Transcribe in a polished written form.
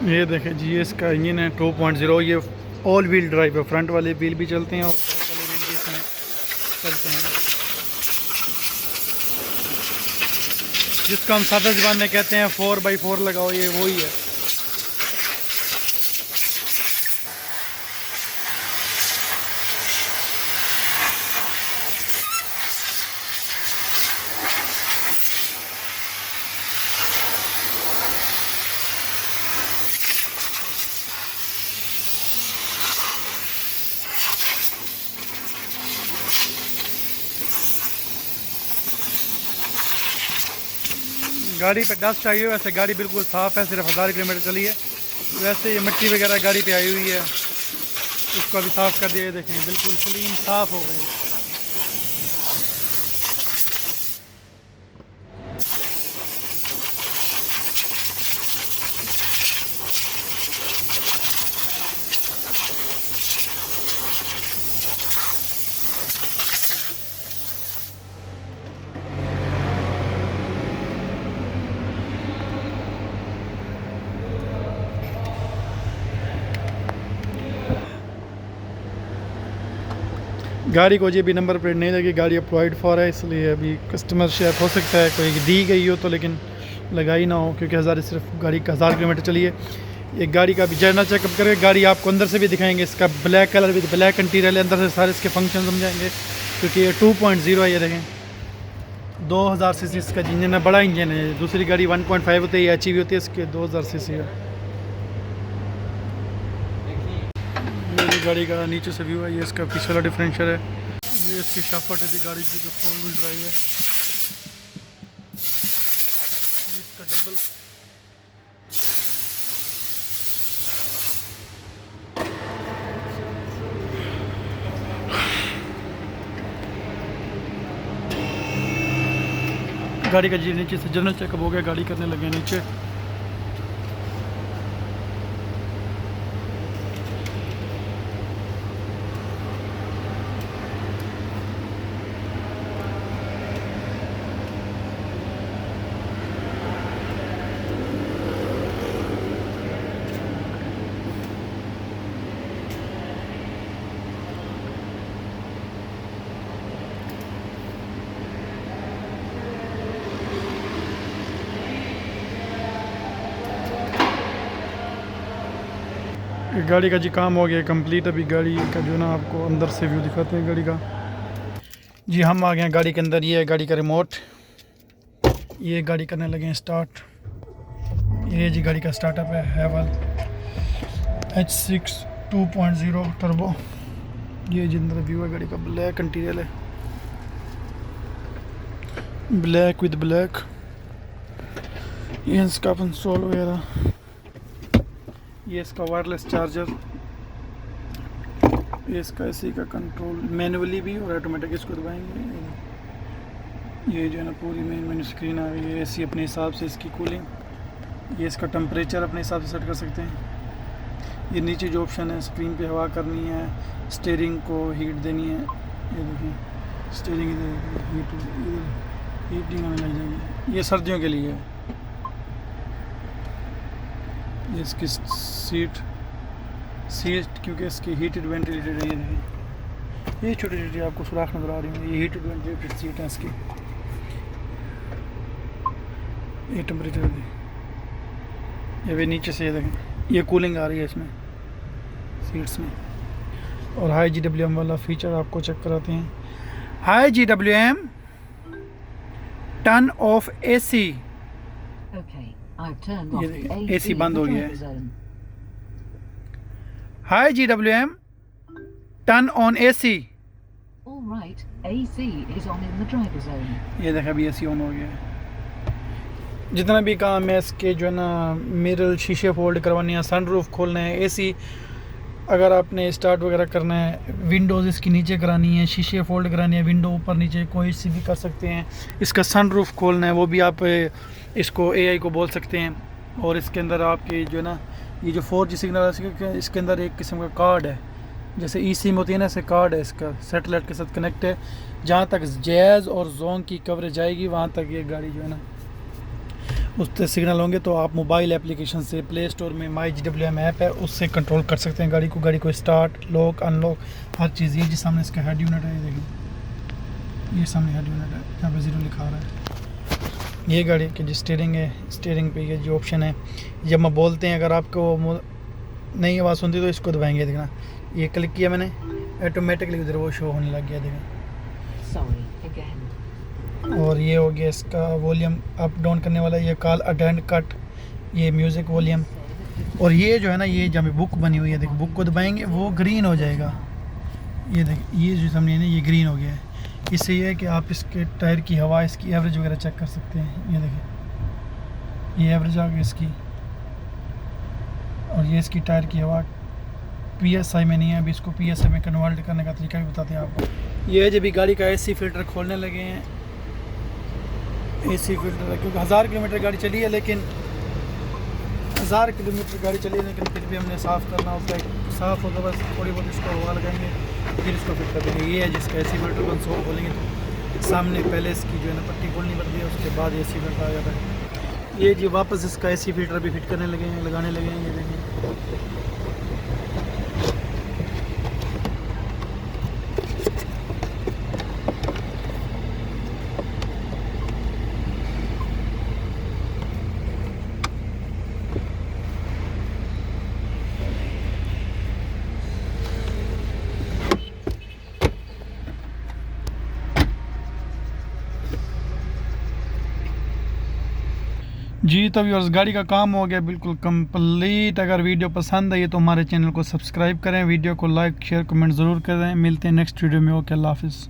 ये देखें जी, ये इसका इंजन है 2.0। ये ऑल व्हील ड्राइव है, फ्रंट वाले व्हील भी चलते हैं और बैक वाले व्हील भी इसमें चलते हैं। जिसको हम सादा ज़बान में कहते हैं 4x4 लगाओ, ये वही है। गाड़ी पे डस्ट आई हुई है, वैसे गाड़ी बिल्कुल साफ़ है, सिर्फ 1000 किलोमीटर चली है। वैसे ये मिट्टी वगैरह गाड़ी पे आई हुई है, इसको अभी साफ़ कर दिया। देखें बिल्कुल क्लीन साफ़ हो गई। गाड़ी को जी अभी नंबर प्लेट नहीं लगी, गाड़ी अप्लाइड फॉर है, इसलिए अभी कस्टमर शेयर हो सकता है कोई दी गई हो तो, लेकिन लगाई ना हो, क्योंकि सिर्फ गाड़ी का 1000 किलोमीटर चली है। एक गाड़ी का भी जर्नल चेकअप करके गाड़ी आपको अंदर से भी दिखाएंगे। इसका black colour with black interior है, अंदर से सारे इसके फंक्शन समझाएंगे, क्योंकि ये 2.0 है। ये देखें 2000 सीसी इसका इंजन है, बड़ा इंजन है। दूसरी गाड़ी 1.5 होती है, अच्छी भी होती है, इसके 2000 सीसी है। ये गाड़ी का नीचे से व्यू है, ये इसका पीछे वाला डिफरेंशियल है, ये इसकी शाफट है जी गाड़ी की, जो 4 व्हील ड्राइव है। ये इसका डबल गाड़ी का जी नीचे से जनरल चेकअप हो गया, गाड़ी करने लगे नीचे। गाड़ी का जी काम हो गया कंप्लीट। अभी गाड़ी का जो ना आपको अंदर से व्यू दिखाते हैं गाड़ी का। जी हम आ गए हैं गाड़ी के अंदर। ये है गाड़ी का रिमोट, ये गाड़ी करने लगे हैं स्टार्ट। ये जी गाड़ी का स्टार्टअप है हैवल H6 2.0 टर्बो। ये जी अंदर व्यू है गाड़ी का, ब्लैक इंटीरियर है, ब्लैक विद ब्लैक। ये इसका कंसोल वगैरह, ये इसका वायरलेस चार्जर, ये इसका एसी का कंट्रोल मैनुअली भी और ऑटोमेटिक, इसको दबाएंगे ये जो है ना पूरी मेनू स्क्रीन आ गई है। एसी अपने हिसाब से, इसकी कूलिंग, ये इसका टेम्परेचर अपने हिसाब से सेट कर सकते हैं। ये नीचे जो ऑप्शन है, स्क्रीन पे हवा करनी है, स्टीयरिंग को हीट देनी है। ये देखिए स्टीयरिंग इधर हीटिंग आने लग जाएगी, ये सर्दियों के लिए है। ये इसकी सीट क्योंकि इसकी हीटेड वेंटिलेटेड है। ये छोटी छोटी आपको सुराख नजर आ रही है, ये हीटेड वेंटिलेटेड सीट है इसकी। ये टेम्परेचर ये भी नीचे से, ये देखें ये कूलिंग आ रही है इसमें सीट्स में। और हाई GWM वाला फीचर आपको चेक कराते हैं। High GWM turn off AC। ये AC बंद हो गया है। High GWM turn on AC। ये देखें अभी AC ऑन हो गया है। जितना भी काम है इसके जो है ना, मिरर शीशे फोल्ड करवाने हैं, सनरूफ खोलना है, AC अगर आपने स्टार्ट वगैरह करना है, विंडोज़ इसकी नीचे करानी है, शीशे फोल्ड करानी है, विंडो ऊपर नीचे कोई सी भी कर सकते हैं। इसका सनरूफ खोलना है, वो भी आप इसको AI को बोल सकते हैं। और इसके अंदर आपकी जो है ना, ये जो 4G सिग्नल है, इसके अंदर एक किस्म का कार्ड है, जैसे eSIM होती है ना, ऐसे कार्ड है इसका, सेटेलाइट के साथ कनेक्ट है। जहाँ तक जैज़ और जोन की कवरेज आएगी वहाँ तक ये गाड़ी जो है ना उससे सिग्नल होंगे तो आप मोबाइल एप्लीकेशन से प्ले स्टोर में MyGWM ऐप है उससे कंट्रोल कर सकते हैं गाड़ी को स्टार्ट लॉक अनलॉक हर चीज़। ये जी सामने इसका हेड यूनिट है, ये देखिए ये सामने हेड यूनिट है, यहाँ पे 0 लिखा रहा है। ये गाड़ी की जो स्टीयरिंग है, स्टीयरिंग पे ये जो ऑप्शन है, जब हम बोलते हैं अगर आपको नई आवाज़ सुनती तो इसको दबाएंगे, देखना ये क्लिक किया मैंने ऑटोमेटिकली उधर वो शो होने लग गया, देखना। और ये हो गया इसका वॉल्यूम अप डाउन करने वाला, ये कॉल अटेंड कट, ये म्यूज़िक वॉल्यूम। और ये जो है ना, ये जब बुक बनी हुई है देखो, बुक को दबाएंगे वो ग्रीन हो जाएगा, ये देख ये जो सामने ना ये ग्रीन हो गया है। इससे ये है कि आप इसके टायर की हवा, इसकी एवरेज वगैरह चेक कर सकते हैं। ये देखिए ये एवरेज आ गई इसकी, और ये इसकी टायर की हवा PSI में नहीं है, अभी इसको PSI में कन्वर्ट करने का तरीका भी बताते हैं आपको। ये है जब भी गाड़ी का AC फिल्टर खोलने लगे हैं, AC फिल्टर है क्योंकि 1000 किलोमीटर गाड़ी चली है, लेकिन 1000 किलोमीटर गाड़ी चली है लेकिन फिर भी हमने साफ़ करना होता है। साफ़ होगा बस थोड़ी बहुत इसको हवा लगाएंगे फिर इसको फिट कर देंगे। ये है जिसका AC फिल्टर बंद सो खोलेंगे तो सामने पहले इसकी जो है ना पट्टी खोलनी पड़ती है, उसके बाद AC फिल्टर आ जाता है। ये जी वापस इसका AC फिल्टर भी फिट करने लगे हैं, लगाने लगे हैं, ये देखें। जी तो व्यूअर्स गाड़ी का काम हो गया बिल्कुल कंप्लीट। अगर वीडियो पसंद आई तो हमारे चैनल को सब्सक्राइब करें, वीडियो को लाइक शेयर कमेंट ज़रूर करें। मिलते हैं नेक्स्ट वीडियो में। ओके, अल्लाह हाफिज़।